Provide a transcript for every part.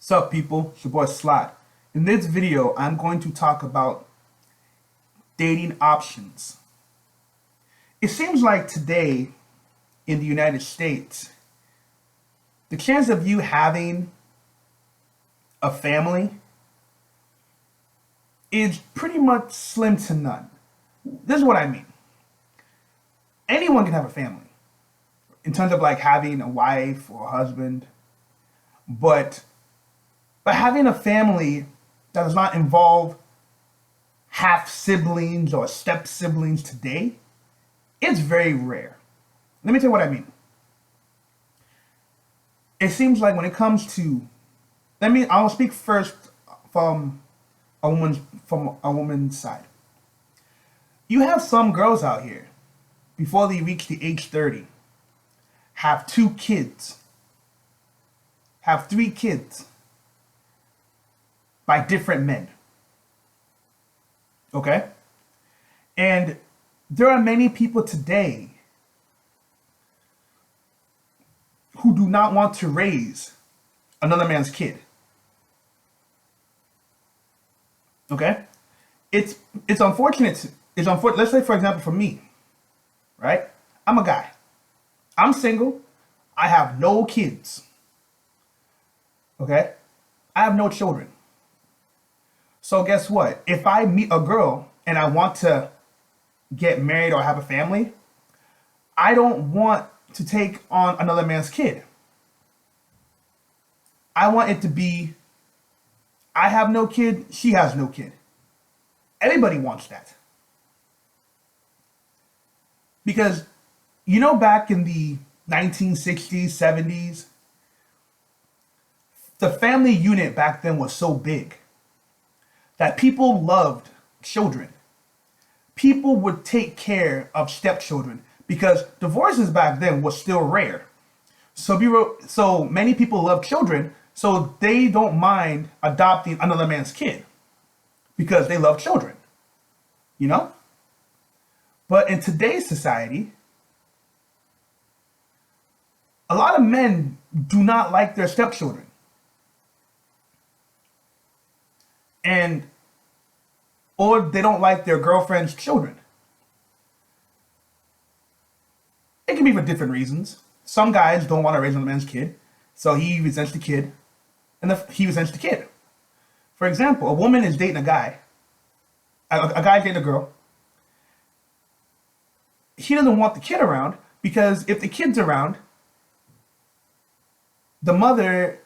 Sup people, it's your boy Slot. In this video, I'm going to talk about dating options. It seems like today in the United States, the chance of you having a family is pretty much slim to none. This is what I mean. Anyone can have a family in terms of like having a wife or a husband, but having a family that does not involve half siblings or step siblings today, it's very rare. Let me tell you what I mean. It seems like when it comes to, I'll speak first from a woman's side. You have some girls out here before they reach the age 30, have 2 kids, have 3 kids by different men. Okay? And there are many people today who do not want to raise another man's kid. Okay? It's unfortunate. It's unfortunate. Let's say, for example, for me, right? I'm a guy. I'm single. I have no kids. Okay? I have no children. So guess what? If I meet a girl and I want to get married or have a family, I don't want to take on another man's kid. I want it to be, I have no kid, she has no kid. Everybody wants that. Because, back in the 1960s, 70s, the family unit back then was so big that people loved children. People would take care of stepchildren because divorces back then was still rare. So many people love children, so they don't mind adopting another man's kid because they love children, But in today's society, a lot of men do not like their stepchildren. Or they don't like their girlfriend's children. It can be for different reasons. Some guys don't want to raise another man's kid, so he resents the kid, and he resents the kid. For example, a woman is dating a guy, a guy dating a girl. He doesn't want the kid around because if the kid's around, the mother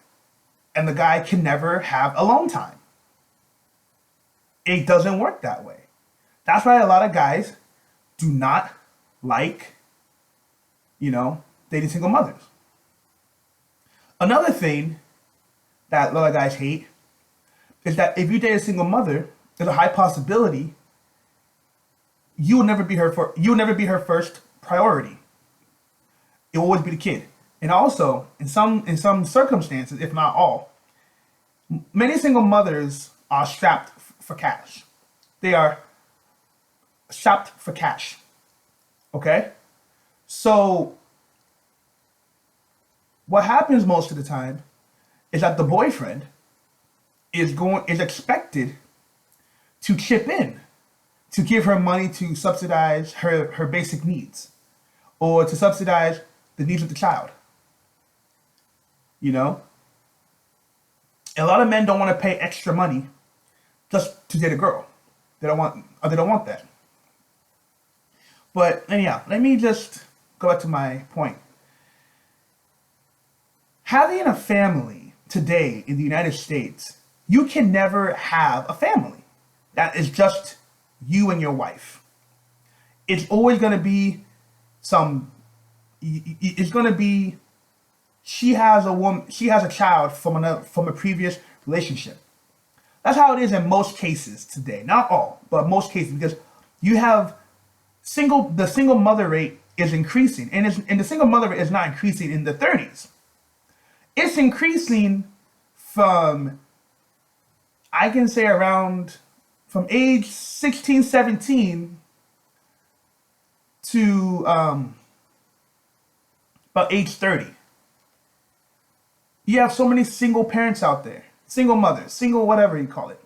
and the guy can never have alone time. It doesn't work that way. That's why a lot of guys do not like, dating single mothers. Another thing that a lot of guys hate is that if you date a single mother, there's a high possibility you will never be her first priority. It will always be the kid. And also, in some circumstances, if not all, many single mothers are strapped for cash. They are shopped for cash. Okay? So what happens most of the time is that the boyfriend is expected to chip in, to give her money to subsidize her basic needs or to subsidize the needs of the child. A lot of men don't want to pay extra money just to date a girl. They don't want that. But anyhow, let me just go back to my point. Having a family today in the United States, you can never have a family that is just you and your wife. It's always going to be she has a child from a previous relationship. That's how it is in most cases today. Not all, but most cases, because you have the single mother rate is increasing, and the single mother rate is not increasing in the 30s. It's increasing from, I can say, around from age 16, 17 to about age 30. You have so many single parents out there single mother, single whatever you call it.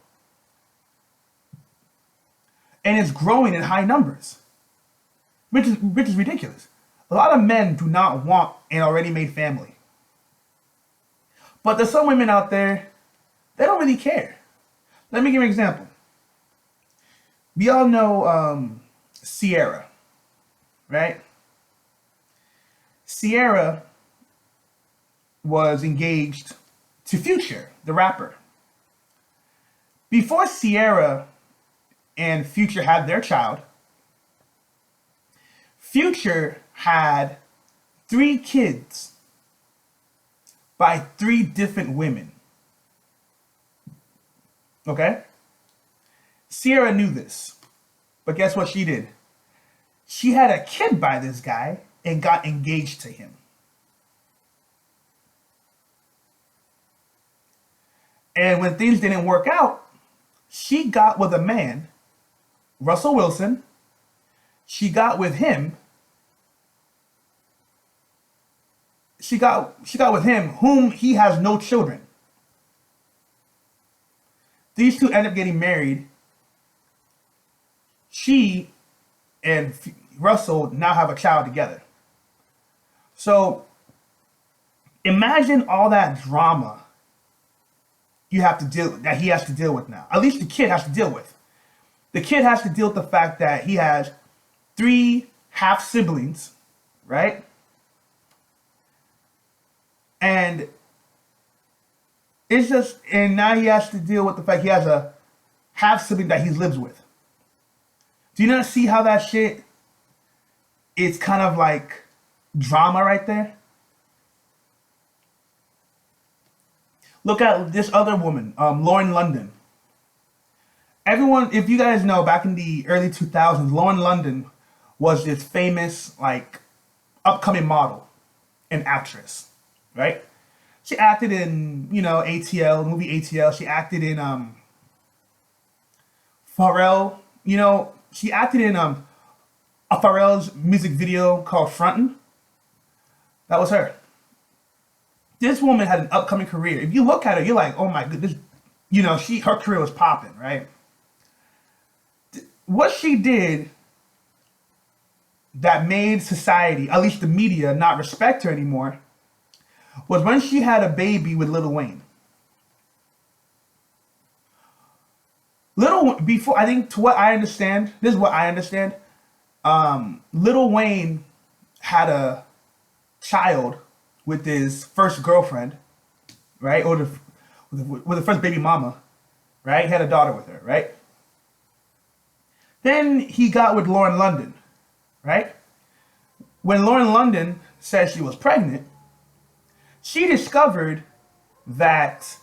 And it's growing in high numbers, which is ridiculous. A lot of men do not want an already made family. But there's some women out there, they don't really care. Let me give you an example. We all know Sierra, right? Sierra was engaged to Future, the rapper. Before Sierra and Future had their child, Future had 3 kids by 3 different women. Okay? Sierra knew this, but guess what she did? She had a kid by this guy and got engaged to him. And when things didn't work out, she got with a man, Russell Wilson. She got with him. She got with him, whom he has no children. These two end up getting married. She and Russell now have a child together. So imagine all that drama he has to deal with now. At least the kid has to deal with. The kid has to deal with the fact that he has 3 half siblings, right? And now he has to deal with the fact he has a half sibling that he lives with. Do you not see how that shit is kind of like drama right there? Look at this other woman, Lauren London. Everyone, if you guys know, back in the early 2000s, Lauren London was this famous, like, upcoming model and actress, right? She acted in, ATL, movie ATL. She acted in Pharrell. She acted in a Pharrell's music video called Frontin'. That was her. This woman had an upcoming career. If you look at her, you're like, oh my goodness, her career was popping, right? What she did that made society, at least the media, not respect her anymore, was when she had a baby with Lil Wayne. I think to what I understand, this is what I understand. Lil Wayne had a child with his first girlfriend, right? Or with the first baby mama, right? He had a daughter with her, right? Then he got with Lauren London, right? When Lauren London said she was pregnant, she discovered that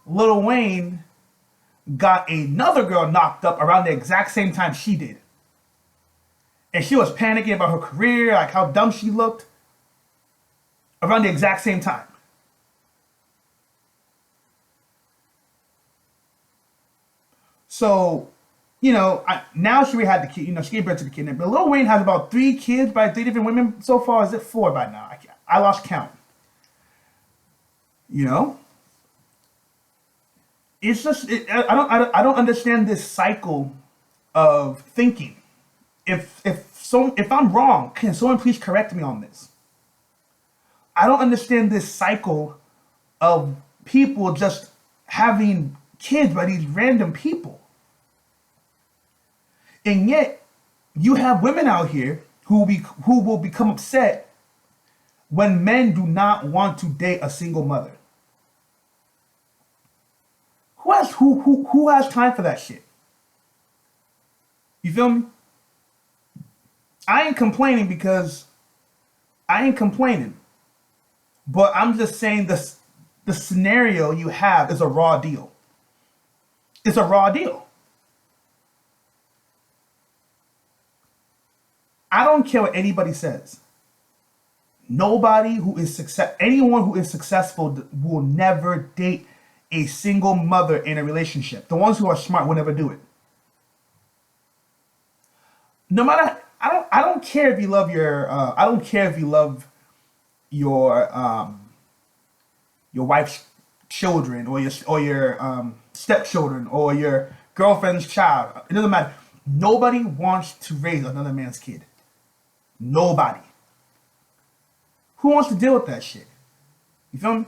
Lil Wayne got another girl knocked up around the exact same time she did. And she was panicking about her career, like how dumb she looked, around the exact same time. So, now she had the kid, she gave birth to the kid. But Lil Wayne has about 3 kids by 3 different women so far. Is it 4 by now? I lost count. It's just I don't understand this cycle of thinking. If I'm wrong, can someone please correct me on this? I don't understand this cycle of people just having kids by these random people. And yet, you have women out here who will become upset when men do not want to date a single mother. Who has time for that shit? You feel me? I ain't complaining, but I'm just saying the scenario you have is a raw deal. It's a raw deal. I don't care what anybody says. Anyone who is successful will never date a single mother in a relationship. The ones who are smart will never do it. No matter, I don't care if you love your wife's children or your stepchildren or your girlfriend's child. It doesn't matter. Nobody wants to raise another man's kid. Nobody. Who wants to deal with that shit? You feel me?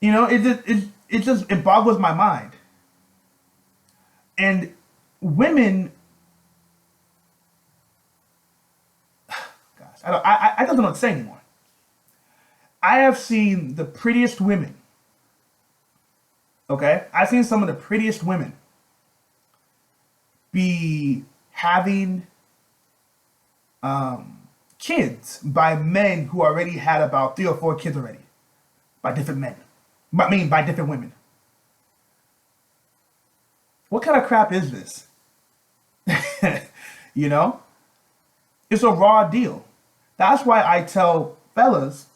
You know, it boggles my mind. And women, gosh, I don't know what to say anymore. I have seen the prettiest women. Okay, I've seen some of the prettiest women be having kids by men who already had about 3 or 4 kids already, by different men. I mean, by different women. What kind of crap is this? You know? It's a raw deal. That's why I tell fellas,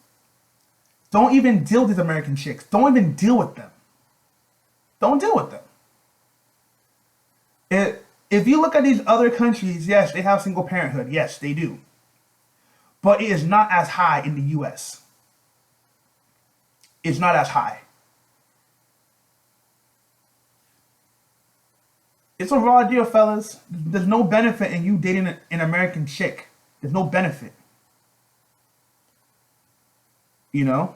don't even deal with these American chicks. Don't even deal with them. Don't deal with them. If you look at these other countries, yes, they have single parenthood. Yes, they do. But it is not as high in the US. It's not as high. It's a raw deal, fellas. There's no benefit in you dating an American chick. There's no benefit. You know?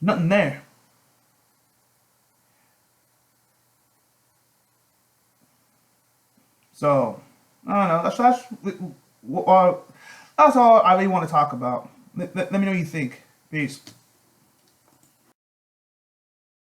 Nothing there. So, I don't know. That's all I really want to talk about. Let me know what you think. Peace.